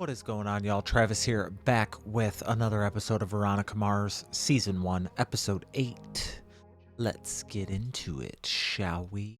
What is going on, y'all? Travis here, back with another episode of Veronica Mars, Season 1, Episode 8. Let's get into it, shall we?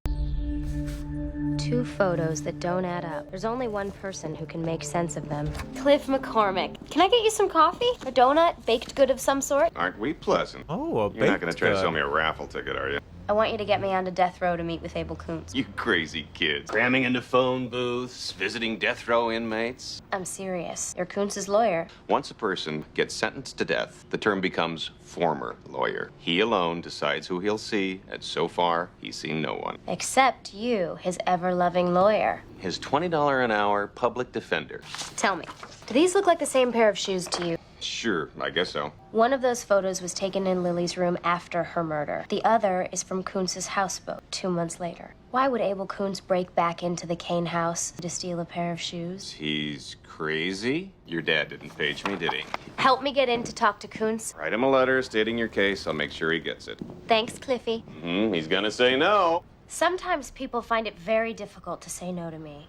Two photos that don't add up. There's only one person who can make sense of them. Cliff McCormick. Can I get you some coffee? A donut? Baked good of some sort? Aren't we pleasant? Oh, You're not going to try to sell me a raffle ticket, are you? I want you to get me onto death row to meet with Abel Koontz. You crazy kids. Cramming into phone booths, visiting death row inmates. I'm serious. You're Koontz's lawyer. Once a person gets sentenced to death, the term becomes former lawyer. He alone decides who he'll see, and so far, he's seen no one. Except you, his ever-loving lawyer. His $20 an hour public defender. Tell me, do these look like the same pair of shoes to you? Sure, I guess so. One of those photos was taken in Lily's room after her murder. The other is from Koontz's houseboat 2 months later. Why would Abel Koontz break back into the Kane house to steal a pair of shoes? He's crazy? Your dad didn't page me, did he? Help me get in to talk to Koontz. Write him a letter stating your case. I'll make sure he gets it. Thanks, Cliffy. He's gonna say no. Sometimes people find it very difficult to say no to me.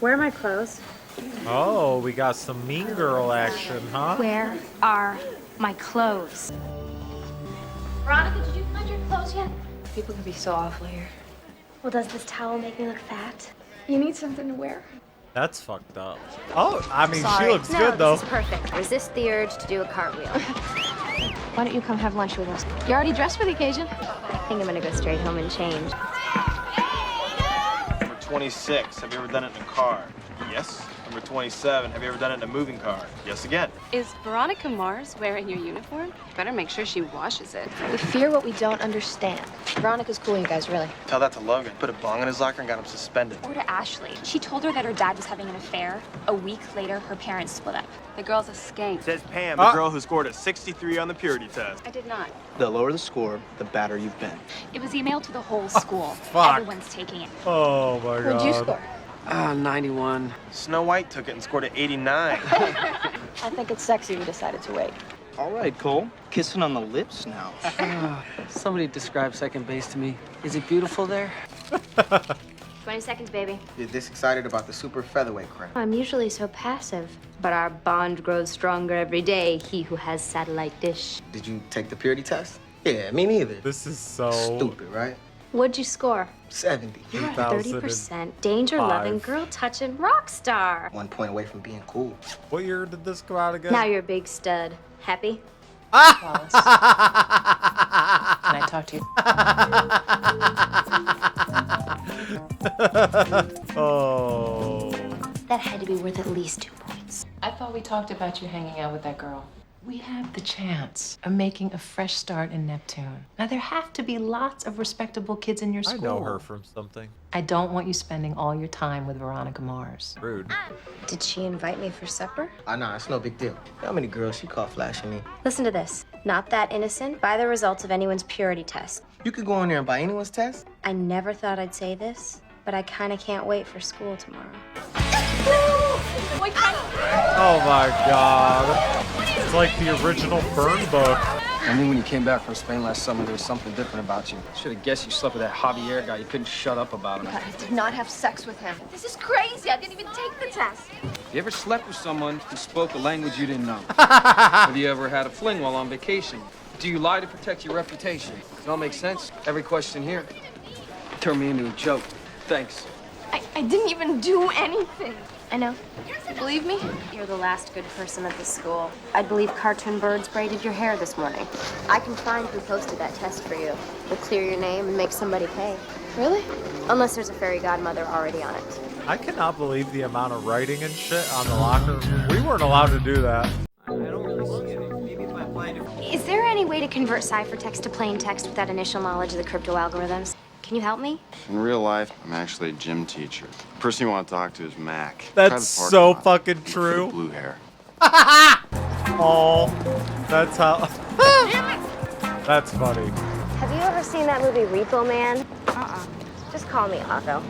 Where are my clothes? Oh, we got some Mean Girl action, huh? Where are my clothes? Veronica, did you find your clothes yet? People can be so awful here. Well, does this towel make me look fat? You need something to wear. That's fucked up. Oh, I mean, Sorry. she looks No, good, though. this is perfect. Resist the urge to do a cartwheel. Why don't you come have lunch with us? You're already dressed for the occasion. I think I'm gonna go straight home and change. Number 26, have you ever done it in a car? Yes. Number 27, have you ever done it in a moving car? Yes again. Is Veronica Mars wearing your uniform? Better make sure she washes it. We fear what we don't understand. Veronica's cool, you guys, really. Tell that to Logan. Put a bong in his locker and got him suspended. Or to Ashley. She told her that her dad was having an affair. A week later, her parents split up. The girl's a skank. Says Pam, the girl who scored a 63 on the purity test. I did not. The lower the score, the badder you've been. It was emailed to the whole school. Fuck. Everyone's taking it. Oh, my God. What'd you score? 91. Snow White took it and scored an 89. I think it's sexy we decided to wait. All right, Cole. Kissing on the lips now. Somebody describe second base to me. Is it beautiful there? 20 seconds, baby. You're this excited about the super featherweight crown. I'm usually so passive. But our bond grows stronger every day, he who has satellite dish. Did you take the purity test? Yeah, me neither. This is so... Stupid, right? What'd you score? 70. You're a 30% danger-loving, 5. girl-touching rock star. 1 point away from being cool. What year did this come out again? Now you're a big stud. Happy? Wallace. Can I talk to you? Oh. That had to be worth at least 2 points. I thought we talked about you hanging out with that girl. We have the chance of making a fresh start in Neptune. Now, there have to be lots of respectable kids in your I school. know her from something. I don't want you spending all your time with Veronica Mars. Rude. Did she invite me for supper? Nah, it's no big deal. How many girls she caught flashing me? Listen to this. Not that innocent. By the results of anyone's purity test. You could go in there and buy anyone's test? I never thought I'd say this, but I kind of can't wait for school tomorrow. Oh, my God. It's like the original Burn book. I knew when you came back from Spain last summer, there was something different about you. Should have guessed you slept with that Javier guy. You couldn't shut up about him. I did not have sex with him. This is crazy. I didn't even take the test. You ever slept with someone who spoke a language you didn't know? Have you ever had a fling while on vacation? Do you lie to protect your reputation? Does it all make sense? Every question here turned me into a joke. Thanks. I didn't even do anything. I know. Believe me? You're the last good person at the school. I'd believe cartoon birds braided your hair this morning. I can find who posted that test for you. We'll clear your name and make somebody pay. Really? Unless there's a fairy godmother already on it. I cannot believe the amount of writing and shit on the locker. We weren't allowed to do that. Is there any way to convert ciphertext to plain text without initial knowledge of the crypto algorithms? Can you help me? In real life, I'm actually a gym teacher. The person you want to talk to is Mac. That's so fucking true. Blue hair. Oh, that's how. That's funny. Have you ever seen that movie Repo Man? Just call me Otto.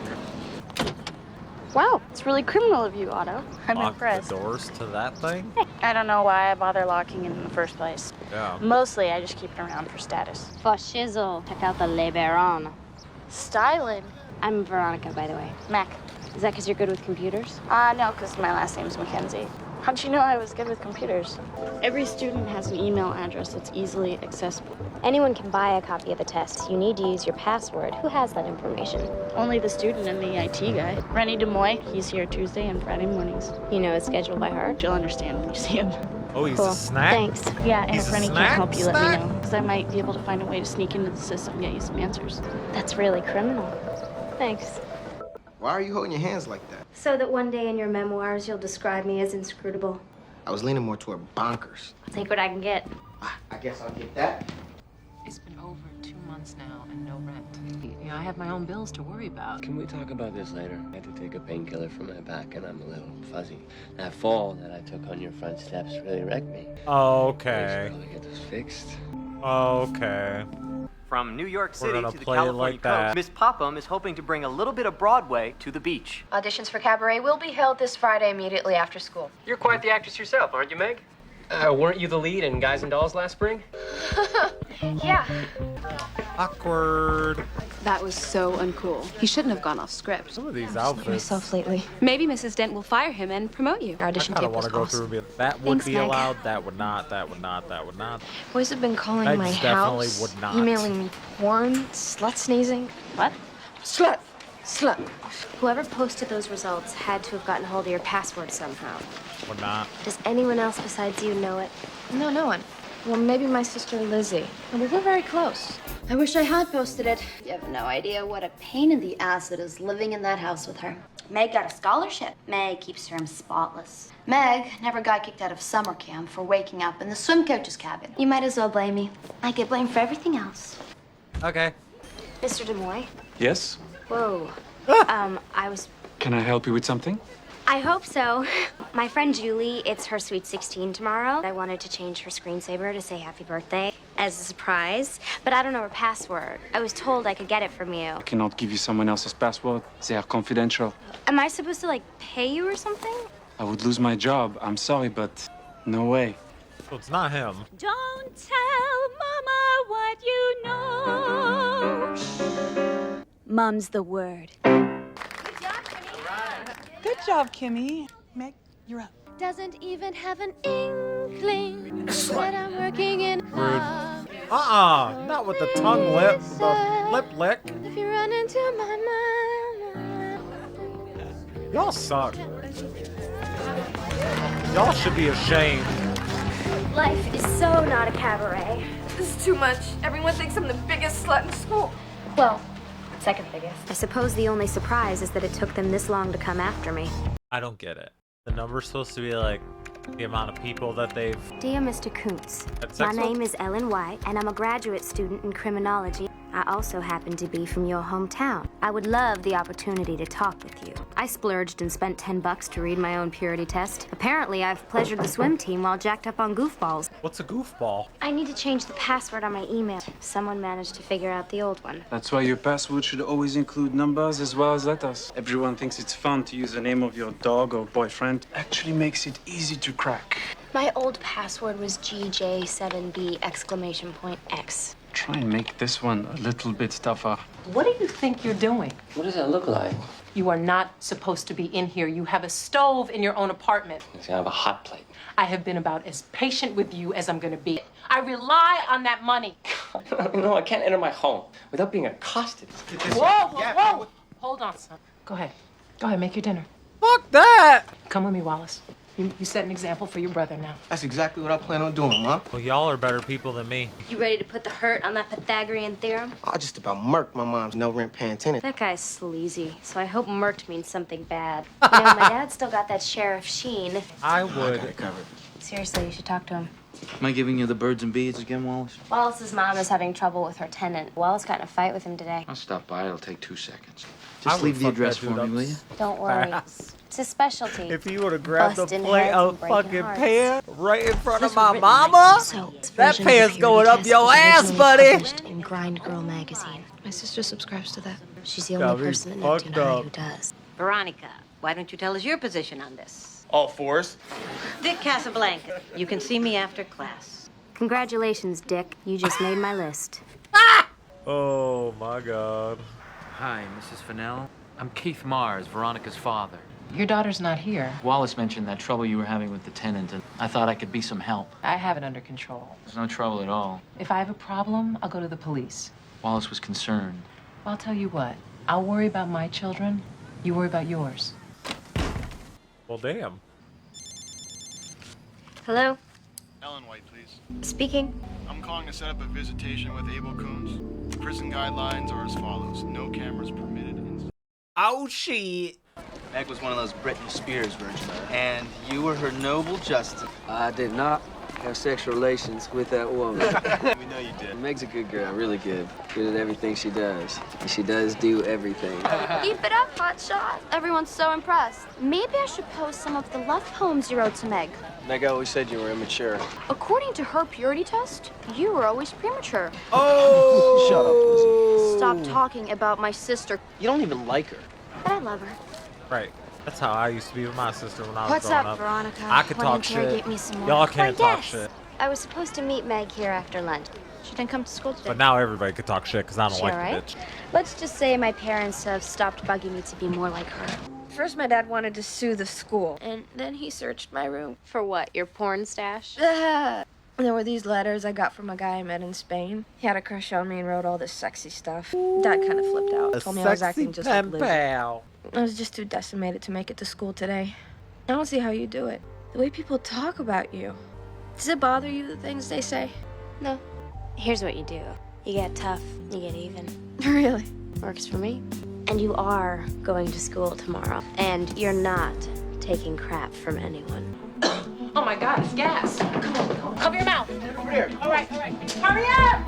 Wow, it's really criminal of you, Otto. I'm Lock impressed. the doors to that thing? I don't know why I bother locking it in the first place. Yeah. Mostly, I just keep it around for status. For shizzle, check out the Le Baron. Styling. I'm Veronica, by the way. Mac. Is that because you're good with computers? No, because my last name's Mackenzie. How'd you know I was good with computers? Every student has an email address that's easily accessible. Anyone can buy a copy of the test. You need to use your password. Who has that information? Only the student and the IT guy. Rennie DeMoy, he's here Tuesday and Friday mornings. You know his schedule by heart? You'll understand when you see him. Oh, he's Cool. a snack? Thanks. Yeah, and He's if a Rennie snack? can't help you, let Snack? me know. Because I might be able to find a way to sneak into the system and get you some answers. That's really criminal. Thanks. Why are you holding your hands like that? So that one day in your memoirs, you'll describe me as inscrutable. I was leaning more toward bonkers. I'll take what I can get. I guess I'll get that. It's been over 2 months now and no rent. You know, I have my own bills to worry about. Can we talk about this later? I had to take a painkiller for my back and I'm a little fuzzy. That fall that I took on your front steps really wrecked me. Okay. I should get this fixed. Okay. From New York We're City gonna to the play it California like that. coast, Miss Popham is hoping to bring a little bit of Broadway to the beach. Auditions for Cabaret will be held this Friday immediately after school. You're quite the actress yourself, aren't you, Meg? Weren't you the lead in Guys and Dolls last spring? Yeah. Awkward. That was so uncool. He shouldn't have gone off script. Some of these outfits. Myself lately. Maybe Mrs. Dent will fire him and promote you. Our audition I tape kind of was want to go awesome. through and be that would Thanks, be Meg. allowed, that would not, that would not, that would not. Boys have been calling Megs my definitely house, would not. emailing me porn, slut sneezing. What? Slut! Slut! Whoever posted those results had to have gotten hold of your password somehow. Would not. Does anyone else besides you know it? No, no one. Well, maybe my sister Lizzie. Well, we're very close. I wish I had posted it. You have no idea what a pain in the ass it is living in that house with her. Meg got a scholarship. Meg keeps her room spotless. Meg never got kicked out of summer camp for waking up in the swim coach's cabin. You might as well blame me. I get blamed for everything else. Okay. Mr. DeMoy? Yes? Whoa. I was... Can I help you with something? I hope so. My friend Julie, it's her sweet 16 tomorrow. I wanted to change her screensaver to say happy birthday as a surprise, but I don't know her password. I was told I could get it from you. I cannot give you someone else's password. They are confidential. Am I supposed to, like, pay you or something? I would lose my job. I'm sorry, but no way. So it's not him. Don't tell Mama what you know. Mum's the word. Good job, Kimmy. Meg, you're up. Doesn't even have an inkling that I'm working in love. Not with the tongue lip, the lip lick. If you run into my mind. Y'all suck. Y'all should be ashamed. Life is so not a cabaret. This is too much. Everyone thinks I'm the biggest slut in school. Well, second biggest. I suppose the only surprise is that it took them this long to come after me. I don't get it. The number's supposed to be like the amount of people that they've... Dear Mr. Kuntz, had my sex with? name is Ellen White, and I'm a graduate student in criminology. I also happen to be from your hometown. I would love the opportunity to talk with you. I splurged and spent $10 to read my own purity test. Apparently, I've pleasured the swim team while jacked up on goofballs. What's a goofball? I need to change the password on my email. Someone managed to figure out the old one. That's why your password should always include numbers as well as letters. Everyone thinks it's fun to use the name of your dog or boyfriend. Actually makes it easy to crack. My old password was GJ7B!X. Try and make this one a little bit tougher. What do you think you're doing? What does that look like? You are not supposed to be in here. You have a stove in your own apartment. I have a hot plate. I have been about as patient with you as I'm going to be. I rely on that money. No, I can't enter my home without being accosted. Whoa! Hold on, son. Go ahead, make your dinner. Fuck that! Come with me, Wallace. You set an example for your brother now. That's exactly what I plan on doing, Mom. Well, y'all are better people than me. You ready to put the hurt on that Pythagorean theorem? I just about murked my mom's no-rent paying tenant. That guy's sleazy, so I hope murked means something bad. You know, my dad still got that Sheriff Sheen. I got would. it covered. Seriously, you should talk to him. Am I giving you the birds and beads again, Wallace? Wallace's mom is having trouble with her tenant. Wallace got in a fight with him today. I'll stop by. It'll take 2 seconds. I Just would leave the fuck address that for dude me, will up you? Don't worry. Fast. It's his specialty. If you would have grabbed a Busting plate heads of and breaking fucking hearts. pan right in front of This my was written mama, So, that version of the pan's Purity going up Test your was ass, originally buddy. published in Grind Girl magazine. My sister subscribes to that. She's the Got only me person at fucked Neptune High up. who does. Veronica, why don't you tell us your position on this? All fours. Dick Casablanca, you can see me after class. Congratulations, Dick. You just made my list. Oh my god. Hi, Mrs. Fennell. I'm Keith Mars, Veronica's father. Your daughter's not here. Wallace mentioned that trouble you were having with the tenant, and I thought I could be some help. I have it under control. There's no trouble at all. If I have a problem, I'll go to the police. Wallace was concerned. I'll tell you what. I'll worry about my children. You worry about yours. Well, damn. Hello? Ellen White, please. Speaking. I'm calling to set up a visitation with Abel Coons. Prison guidelines are as follows. No cameras permitted. Oh, shit. Meg was one of those Britney Spears virgins, and you were her noble justice. I did not have sexual relations with that woman. We know you did. Meg's a good girl, really good. Good at everything she does. And she does do everything. Keep it up, hotshot. Everyone's so impressed. Maybe I should post some of the love poems you wrote to Meg. Meg always said you were immature. According to her purity test, you were always premature. Oh! Shut up, Lizzie. Stop talking about my sister. You don't even like her. But I love her. Right. That's how I used to be with my sister when I was What's growing up, up. Veronica? I could Wanna talk interrogate shit. me some more? Y'all can't Why, talk yes. shit. I was supposed to meet Meg here after lunch. She didn't come to school today. But now everybody could talk shit because I don't She like alright? the bitch. Let's just say my parents have stopped bugging me to be more like her. First, my dad wanted to sue the school, and then he searched my room. For what? Your porn stash? There were these letters I got from a guy I met in Spain. He had a crush on me and wrote all this sexy stuff. Dad kind of flipped out. Told me I was acting just like Lizzie. pal. I was just too decimated to make it to school today. I don't see how you do it. The way people talk about you. Does it bother you, the things they say? No. Here's what you do. You get tough, you get even. Really? Works for me. And you are going to school tomorrow. And you're not taking crap from anyone. Oh my God, it's gas. Come on. Cover your mouth. Over here. All right. Hurry up!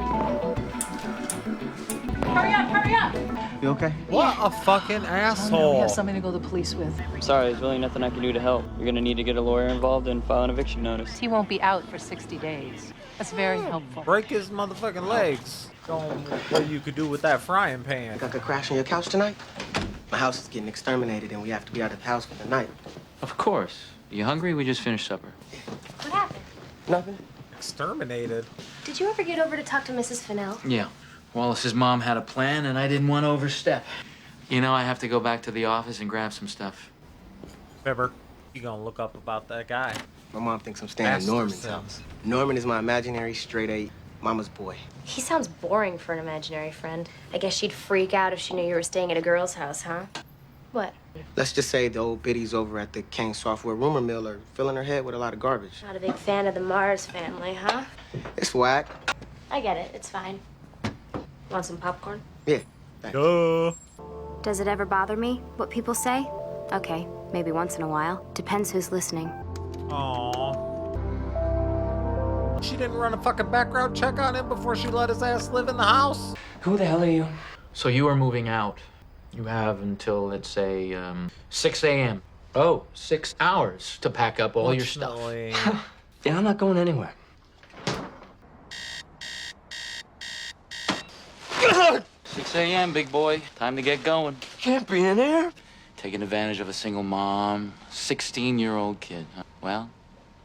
Hurry up! You okay? What a fucking We asshole. have something to go to the police with. Sorry, there's really nothing I can do to help. You're gonna need to get a lawyer involved and file an eviction notice. He won't be out for 60 days. That's very helpful. Break his motherfucking legs. Show him what you could do with that frying pan. Think I could crash on your couch tonight? My house is getting exterminated and we have to be out of the house for the night. Of course. You hungry? We just finished supper. What happened? Nothing? Exterminated. Did you ever get over to talk to Mrs. Fennell? Yeah. Wallace's mom had a plan, and I didn't want to overstep. You know, I have to go back to the office and grab some stuff. Fibber, you gonna look up about that guy. My mom thinks I'm staying at Norman's house. Norman is my imaginary straight A mama's boy. He sounds boring for an imaginary friend. I guess she'd freak out if she knew you were staying at a girl's house, huh? What? Let's just say the old biddies over at the Kane Software Rumor Mill are filling her head with a lot of garbage. Not a big fan of the Mars family, huh? It's whack. I get it. It's fine. Want some popcorn? Yeah. Duh. Does it ever bother me, what people say? Okay, maybe once in a while. Depends who's listening. Aww. She didn't run a fucking background check on him before she let his ass live in the house? Who the hell are you? So you are moving out. You have until, let's say, 6 a.m. Oh, 6 hours to pack up all your stuff. Yeah, I'm not going anywhere. 6 a.m., big boy. Time to get going. Can't be in here. Taking advantage of a single mom, 16-year-old kid. Huh? Well,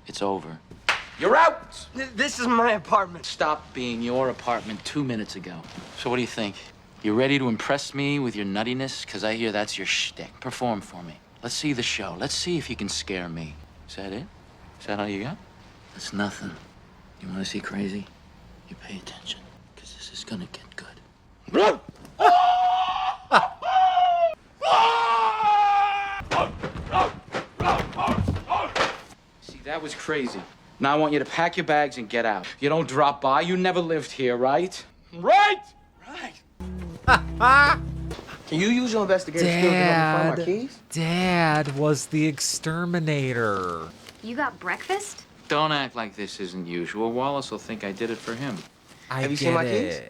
it's over. You're out! This is my apartment. Stopped being your apartment 2 minutes ago. So what do you think? You ready to impress me with your nuttiness? Because I hear that's your shtick. Perform for me. Let's see the show. Let's see if you can scare me. Is that it? Is that all you got? That's nothing. You want to see crazy? You pay attention, because this is gonna get good. See, that was crazy. Now I want you to pack your bags and get out. You don't drop by. You never lived here, right? Right! Can you use your investigative skills to help me find my keys? Dad was the exterminator. You got breakfast? Don't act like this isn't usual. Wallace will think I did it for him. Have you seen my keys?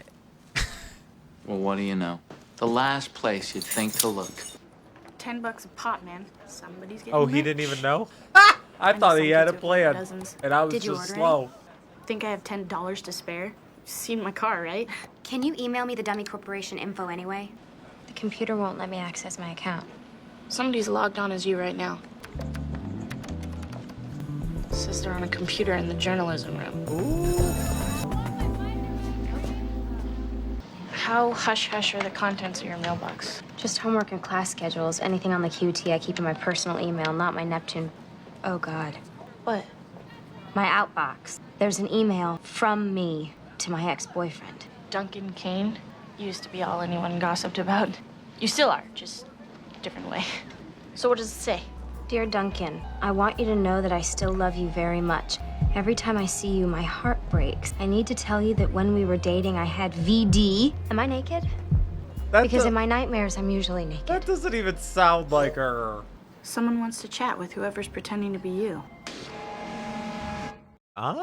Well, what do you know? The last place you'd think to look. $10 a pop, man. Somebody's getting Oh, he rich. didn't even know? I thought he had a plan, and I was Did you just order slow. any? Think I have $10 to spare? You've seen my car, right? Can you email me the dummy corporation info anyway? The computer won't let me access my account. Somebody's logged on as you right now. Says they're on a computer in the journalism room. How hush-hush are the contents of your mailbox? Just homework and class schedules. Anything on the QT I keep in my personal email, not my Neptune. Oh, God. What? My outbox. There's an email from me to my ex-boyfriend. Duncan Kane used to be all anyone gossiped about. You still are, just a different way. So what does it say? Dear Duncan, I want you to know that I still love you very much. Every time I see you, my heart breaks. I need to tell you that when we were dating, I had VD. Am I naked? Because in my nightmares, I'm usually naked. That doesn't even sound like her. Someone wants to chat with whoever's pretending to be you. Ah.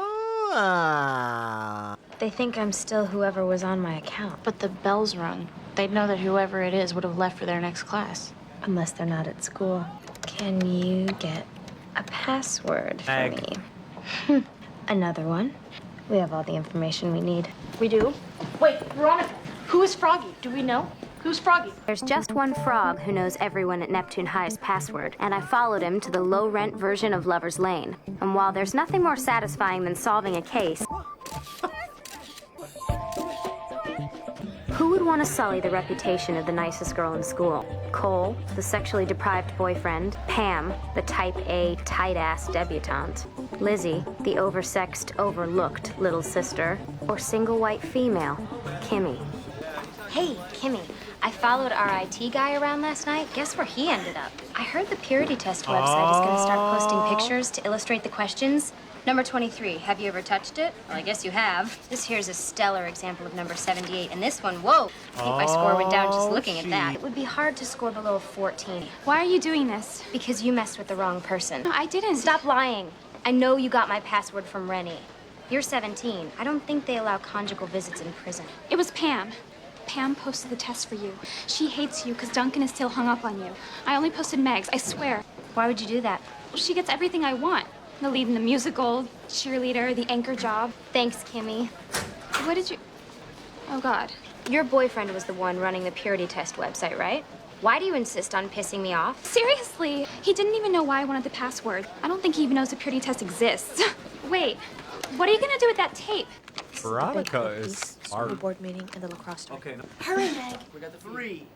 They think I'm still whoever was on my account. But the bell's rung. They'd know that whoever it is would have left for their next class. Unless they're not at school. Can you get a password for Meg. me? Another one. We have all the information we need. We do? Wait, Veronica, who is Froggy? Do we know? Who's Froggy? There's just one frog who knows everyone at Neptune High's password, and I followed him to the low-rent version of Lover's Lane. And while there's nothing more satisfying than solving a case, who would want to sully the reputation of the nicest girl in school? Cole, the sexually deprived boyfriend. Pam, the type A, tight-ass debutante. Lizzie, the oversexed, overlooked little sister. Or single white female, Kimmy. Hey, Kimmy, I followed our IT guy around last night. Guess where he ended up? I heard the purity test website is going to start posting pictures to illustrate the questions. Number 23, have you ever touched it? Well, I guess you have. This here's a stellar example of number 78, and this one, whoa! I think my score went down just looking at that. It would be hard to score below 14. Why are you doing this? Because you messed with the wrong person. No, I didn't. Stop lying. I know you got my password from Rennie. You're 17. I don't think they allow conjugal visits in prison. It was Pam. Pam posted the test for you. She hates you because Duncan is still hung up on you. I only posted Meg's, I swear. Why would you do that? Well, she gets everything I want. The lead in the musical, cheerleader, the anchor job. Thanks, Kimmy. What did you... Oh, God. Your boyfriend was the one running the purity test website, right? Why do you insist on pissing me off? Seriously, he didn't even know why I wanted the password. I don't think he even knows the purity test exists. Wait, what are you gonna do with that tape? Veronica is School board meeting and the lacrosse tournament. Okay. Hurry, Meg. We got the 3,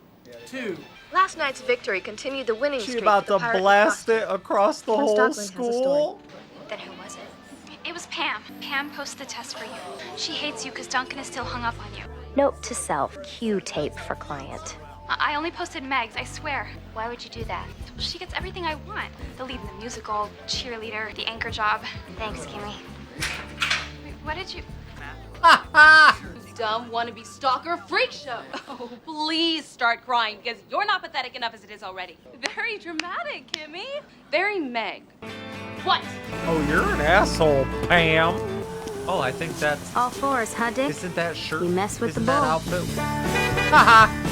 2. Last night's victory continued the winning She streak. about for the to Pirate blast lacrosse it across the team. whole Stockland has a story. school. Then who was it? It was Pam. Pam posted the test for you. She hates you because Duncan is still hung up on you. Note to self, cue tape for client. I only posted Meg's, I swear. Why would you do that? She gets everything I want. The lead in the musical, cheerleader, the anchor job. Thanks, Kimmy. Wait, what did you... Dumb wannabe stalker freak show. Oh, please start crying because you're not pathetic enough as it is already. Very dramatic, Kimmy. Very Meg. What? Oh, you're an asshole, Pam. Oh, I think that's... All fours, huh, Dick? Isn't that shirt? You mess with Isn't the that bull. outfit? Haha.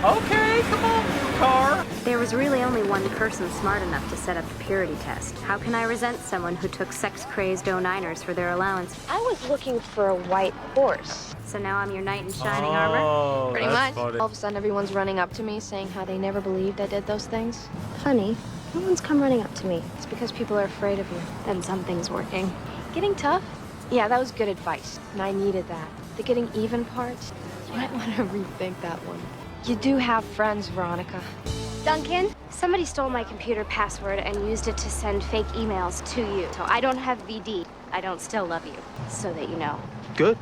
Okay, come on, car. There was really only one person smart enough to set up the purity test. How can I resent someone who took sex-crazed 09ers for their allowance? I was looking for a white horse. So now I'm your knight in shining armor? Pretty that's much. funny. All of a sudden, everyone's running up to me saying how they never believed I did those things. Honey, no one's come running up to me. It's because people are afraid of you. Then something's working. Getting tough? Yeah, that was good advice, and I needed that. The getting even part, you might want to rethink that one. You do have friends, Veronica. Duncan, somebody stole my computer password and used it to send fake emails to you. So I don't have VD. I don't still love you, so that you know. Good,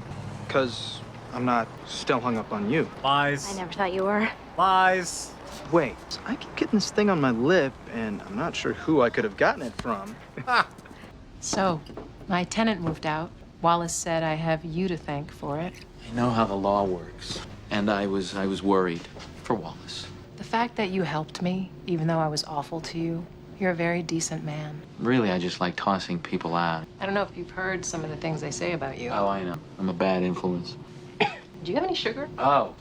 because I'm not still hung up on you. Lies. I never thought you were. Lies. Wait, I keep getting this thing on my lip, and I'm not sure who I could have gotten it from. So, my tenant moved out. Wallace said I have you to thank for it. I know how the law works, and I was worried for Wallace. The fact that you helped me, even though I was awful to you, you're a very decent man. Really, I just like tossing people out. I don't know if you've heard some of the things they say about you. Oh, I know. I'm a bad influence. Do you have any sugar? Oh.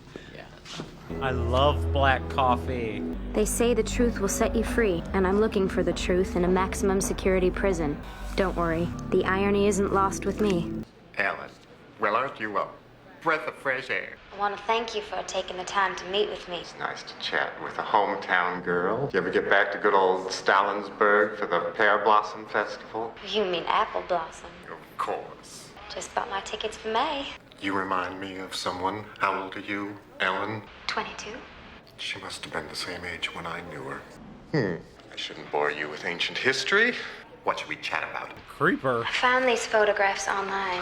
I love black coffee. They say the truth will set you free, and I'm looking for the truth in a maximum security prison. Don't worry, the irony isn't lost with me. Alice, well, aren't you a breath of fresh air? I want to thank you for taking the time to meet with me. It's nice to chat with a hometown girl. You ever get back to good old Stalinsburg for the Pear Blossom Festival? You mean Apple Blossom. Of course. Just bought my tickets for May. You remind me of someone. How old are you, Ellen? 22. She must have been the same age when I knew her. I shouldn't bore you with ancient history. What should we chat about? Creeper. I found these photographs online.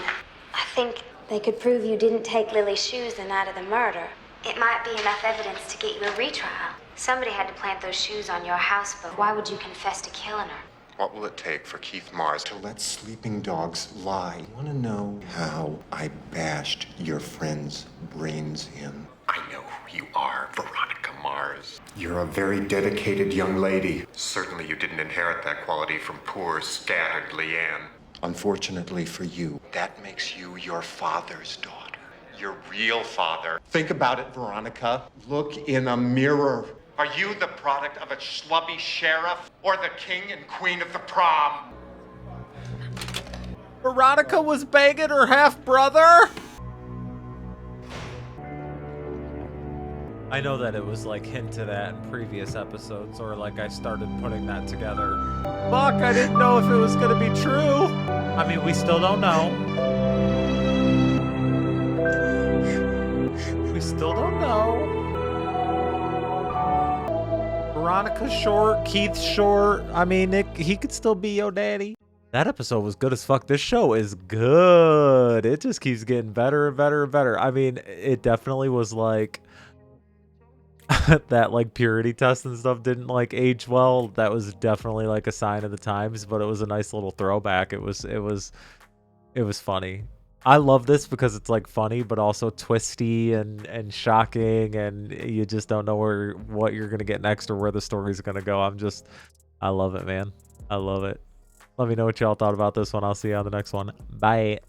I think they could prove you didn't take Lily's shoes the night of the murder. It might be enough evidence to get you a retrial. Somebody had to plant those shoes on your houseboat. Why would you confess to killing her? What will it take for Keith Mars to let sleeping dogs lie? You want to know how I bashed your friend's brains in? I know who you are, Veronica Mars. You're a very dedicated young lady. Certainly you didn't inherit that quality from poor, scattered Leanne. Unfortunately for you, that makes you your father's daughter. Your real father. Think about it, Veronica. Look in a mirror. Are you the product of a schlubby sheriff or the king and queen of the prom? Veronica was banging her half-brother? I know that it was like hinted at in previous episodes, or like I started putting that together. Fuck, I didn't know if it was gonna be true. I mean, we still don't know. We still don't know. Veronica's short, Keith's short. I mean, he could still be your daddy. That episode was good as fuck. This show is good. It just keeps getting better and better and better. I mean, it definitely was like that like purity test and stuff didn't like age well. That was definitely like a sign of the times, but it was a nice little throwback. It was funny. I love this because it's like funny, but also twisty and shocking, and you just don't know what you're gonna get next or where the story's gonna go. I love it, man. I love it. Let me know what y'all thought about this one. I'll see you on the next one. Bye.